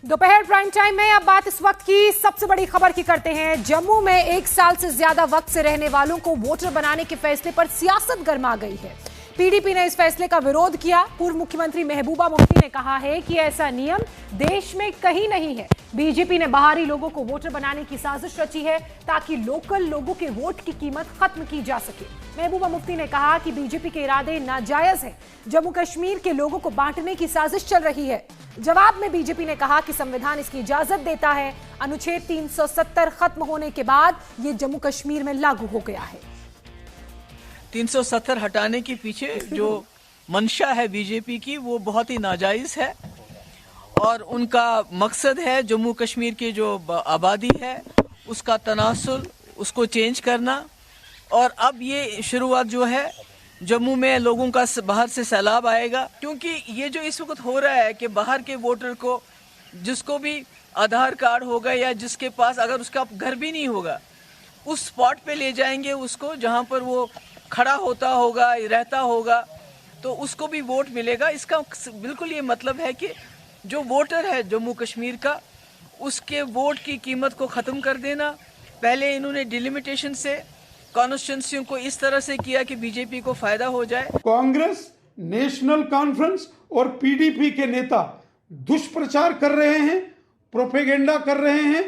दोपहर prime time में अब बात इस वक्त की सबसे बड़ी खबर की करते हैं। जम्मू में 1 साल से ज्यादा वक्त से रहने वालों को वोटर बनाने के फैसले पर सियासत गर्मा गई है। पीडीपी ने इस फैसले का विरोध किया। पूर्व मुख्यमंत्री महबूबा मुफ्ती ने कहा है कि ऐसा नियम देश में कहीं नहीं है। बीजेपी ने बाहरी लोगों को वोटर बनाने की साजिश रची है ताकि लोकल लोगों के वोट की कीमत खत्म की जा सके। महबूबा मुफ्ती ने कहा कि बीजेपी के इरादे नाजायज हैं। जम्मू कश्मीर के लोगों को बांटने की साजिश चल रही है। जवाब में बीजेपी ने कहा कि संविधान इसकी इजाजत देता है। अनुच्छेद 370 खत्म होने के बाद ये जम्मू कश्मीर में लागू हो गया है। 370 हटाने के पीछे जो मंशा है बीजेपी की वो बहुत ही नाजायज है और उनका मकसद है जम्मू कश्मीर की जो आबादी है उसका तनासुल उसको चेंज करना। और अब ये शुरुआत जो है जम्मू में लोगों का बाहर से सैलाब आएगा, क्योंकि ये जो इस वक्त हो रहा है कि बाहर के वोटर को जिसको भी आधार कार्ड होगा या जिसके पास अगर उसका घर भी नहीं होगा उस स्पॉट पे ले जाएंगे उसको जहाँ पर वो खड़ा होता होगा रहता होगा तो उसको भी वोट मिलेगा। इसका बिल्कुल ये मतलब है कि जो वोटर है जम्मू कश्मीर का उसके वोट की कीमत को ख़त्म कर देना। पहले इन्होंने डिलिमिटेशन से कॉन्स्टिट्यूंसियों को इस तरह से किया कि बीजेपी को फायदा हो जाए। कांग्रेस, नेशनल कॉन्फ्रेंस और पीडीपी के नेता दुष्प्रचार कर रहे हैं, प्रोपेगेंडा कर रहे हैं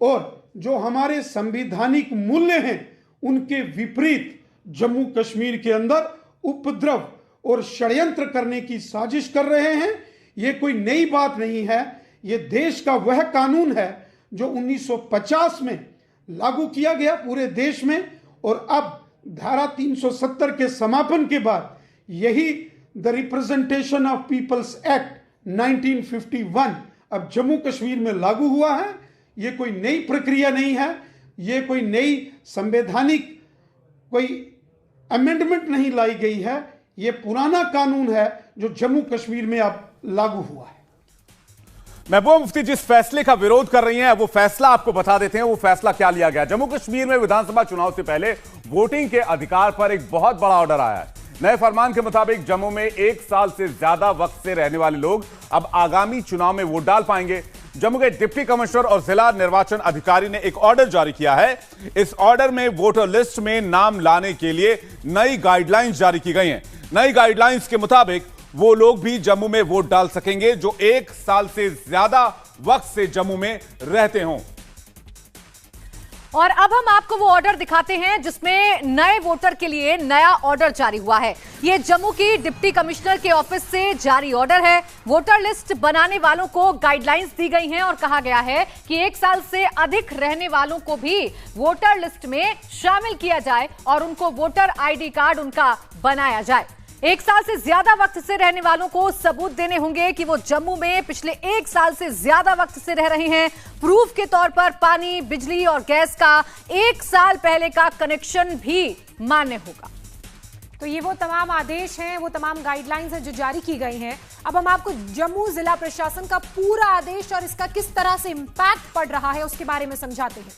और जो हमारे संवैधानिक मूल्य हैं उनके विपरीत जम्मू कश्मीर के अंदर उपद्रव और षड्यंत्र करने की साजिश कर रहे हैं। ये कोई नई बात नहीं है। ये देश का वह कानून है जो 1950 में लागू किया गया पूरे देश में और अब धारा 370 के समापन के बाद यही the representation of people's act 1951 अब जम्मू कश्मीर में लागू हुआ है। ये कोई नई प्रक्रिया नहीं है। ये कोई नई संवैधानिक कोई अमेंडमेंट नहीं लाई गई है। ये पुराना कानून है जो जम्मू कश्मीर में अब लागू हुआ है। महबूबा मुफ्ती जिस फैसले का विरोध कर रही हैं वो फैसला आपको बता देते हैं। वो फैसला क्या लिया गया? जम्मू कश्मीर में विधानसभा चुनाव से पहले वोटिंग के अधिकार पर एक बहुत बड़ा ऑर्डर आया है। नए फरमान के मुताबिक जम्मू में 1 साल से ज्यादा वक्त से रहने वाले लोग अब आगामी चुनाव में वोट डाल पाएंगे। जम्मू के डिप्टी कमिश्नर और जिला निर्वाचन अधिकारी ने एक ऑर्डर जारी किया है। इस ऑर्डर में वोटर लिस्ट में नाम लाने के लिए नई गाइडलाइंस जारी की गई हैं। नई गाइडलाइंस के मुताबिक वो लोग भी जम्मू में वोट डाल सकेंगे जो 1 साल से ज्यादा वक्त से जम्मू में रहते हों। और अब हम आपको वो ऑर्डर दिखाते हैं जिसमें नए वोटर के लिए नया ऑर्डर जारी हुआ है। ये जम्मू की डिप्टी कमिश्नर के ऑफिस से जारी ऑर्डर है। वोटर लिस्ट बनाने वालों को गाइडलाइंस दी गई हैं और कहा गया है कि 1 साल से अधिक रहने वालों को भी वोटर लिस्ट में शामिल किया जाए और उनको वोटर आईडी कार्ड उनका बनाया जाए। 1 साल से ज्यादा वक्त से रहने वालों को सबूत देने होंगे कि वो जम्मू में पिछले 1 साल से ज्यादा वक्त से रह रहे हैं। प्रूफ के तौर पर पानी, बिजली और गैस का 1 साल पहले का कनेक्शन भी मान्य होगा। तो ये वो तमाम आदेश हैं, वो तमाम गाइडलाइंस हैं जो जारी की गई हैं। अब हम आपको जम्मू जिला प्रशासन का पूरा आदेश और इसका किस तरह से इंपैक्ट पड़ रहा है उसके बारे में समझाते हैं।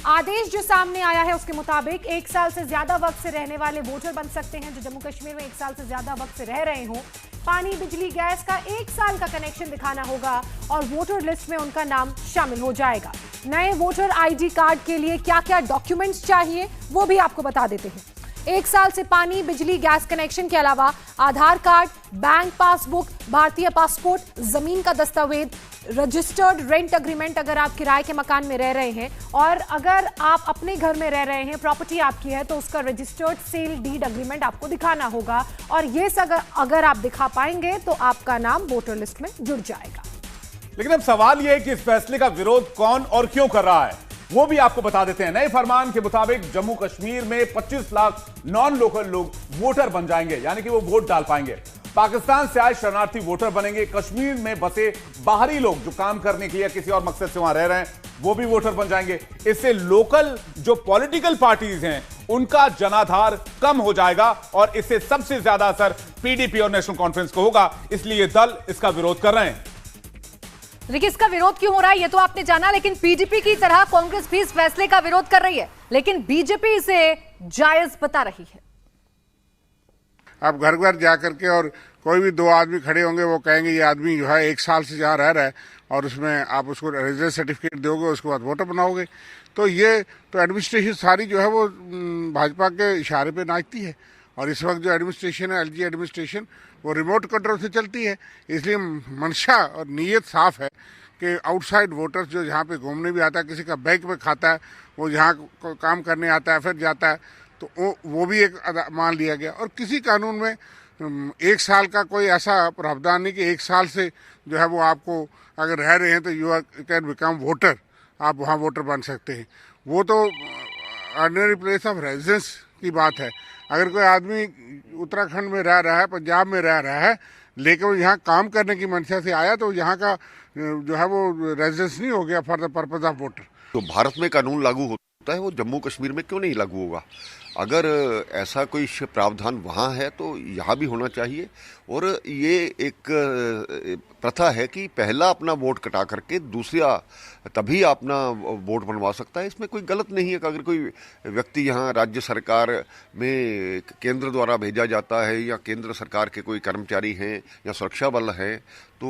आदेश जो सामने आया है उसके मुताबिक 1 साल से ज्यादा वक्त से रहने वाले वोटर बन सकते हैं जो जम्मू कश्मीर में 1 साल से ज्यादा वक्त से रह रहे हों। पानी, बिजली, गैस का 1 साल का कनेक्शन दिखाना होगा और वोटर लिस्ट में उनका नाम शामिल हो जाएगा। नए वोटर आईडी कार्ड के लिए क्या क्या डॉक्यूमेंट्स चाहिए वो भी आपको बता देते हैं। 1 साल से पानी, बिजली, गैस कनेक्शन के अलावा आधार कार्ड, बैंक पासबुक, भारतीय पासपोर्ट, जमीन का दस्तावेज, रजिस्टर्ड रेंट अग्रीमेंट अगर आप किराए के मकान में रह रहे हैं और अगर आप अपने घर में रह रहे हैं, प्रॉपर्टी आपकी है तो उसका रजिस्टर्ड सेल डीड अग्रीमेंट आपको दिखाना होगा और ये अगर आप दिखा पाएंगे तो आपका नाम वोटर लिस्ट में जुड़ जाएगा। लेकिन अब सवाल यह है कि इस फैसले का विरोध कौन और क्यों कर रहा है वो भी आपको बता देते हैं। नए फरमान के मुताबिक जम्मू कश्मीर में 25 लाख नॉन लोकल लोग वोटर बन जाएंगे, यानी कि वो वोट डाल पाएंगे। पाकिस्तान से आए शरणार्थी वोटर बनेंगे। कश्मीर में बसे बाहरी लोग जो काम करने के लिए किसी और मकसद से वहां रह रहे हैं वो भी वोटर बन जाएंगे। इससे लोकल जो पॉलिटिकल पार्टीज हैं उनका जनाधार कम हो जाएगा और इससे सबसे ज्यादा असर पीडीपी और नेशनल कॉन्फ्रेंस को होगा। इसलिए दल इसका विरोध कर रहे हैं। देखिए, इसका विरोध क्यों हो रहा है ये तो आपने जाना, लेकिन पीडीपी की तरह कांग्रेस भी इस फैसले का विरोध कर रही है, लेकिन बीजेपी इसे जायज बता रही है। आप घर घर जा करके और कोई भी 2 आदमी खड़े होंगे, वो कहेंगे ये आदमी जो है 1 साल से जहाँ रह रहा है और उसमें आप उसको रेजिडेंस सर्टिफिकेट दोगे, उसके बाद वोटर बनाओगे। तो ये तो एडमिनिस्ट्रेशन सारी जो है वो भाजपा के इशारे पे नाचती है। और इस वक्त जो एडमिनिस्ट्रेशन है, एलजी एडमिनिस्ट्रेशन, वो रिमोट कंट्रोल से चलती है। इसलिए मंशा और नीयत साफ है कि आउटसाइड वोटर्स जो यहाँ पे घूमने भी आता है, किसी का बैंक में खाता है, वो यहाँ काम करने आता है फिर जाता है, तो वो भी एक मान लिया गया। और किसी कानून में 1 साल का कोई ऐसा प्रावधान नहीं कि 1 साल से जो है वो आपको अगर रह रहे हैं तो यू कैन बिकम वोटर, आप वहाँ वोटर बन सकते हैं। वो तो ऑर्डिनरी प्लेस ऑफ रेजिडेंस की बात है। अगर कोई आदमी उत्तराखंड में रह रहा है, पंजाब में रह रहा है, लेकिन वो यहाँ काम करने की मंशा से आया, तो यहाँ का जो है वो रेजिडेंस नहीं हो गया for the purpose of voter. तो भारत में कानून लागू होता है, वो जम्मू कश्मीर में क्यों नहीं लागू होगा? अगर ऐसा कोई प्रावधान वहाँ है तो यहाँ भी होना चाहिए। और ये एक प्रथा है कि पहला अपना वोट कटा करके दूसरा तभी अपना वोट बनवा सकता है। इसमें कोई गलत नहीं है कि अगर कोई व्यक्ति यहाँ राज्य सरकार में केंद्र द्वारा भेजा जाता है या केंद्र सरकार के कोई कर्मचारी हैं या सुरक्षा बल हैं, तो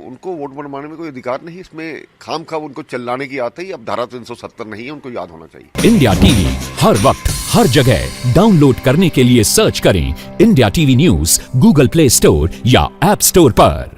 उनको वोट बनवाने में कोई अधिकार नहीं। इसमें खामखा उनको चिल्लाने की आती है। अब धारा 370 नहीं है, उनको याद होना चाहिए। इंडिया टीवी हर वक्त हर जगह डाउनलोड करने के लिए सर्च करें India TV news Google play store या ऐप स्टोर पर।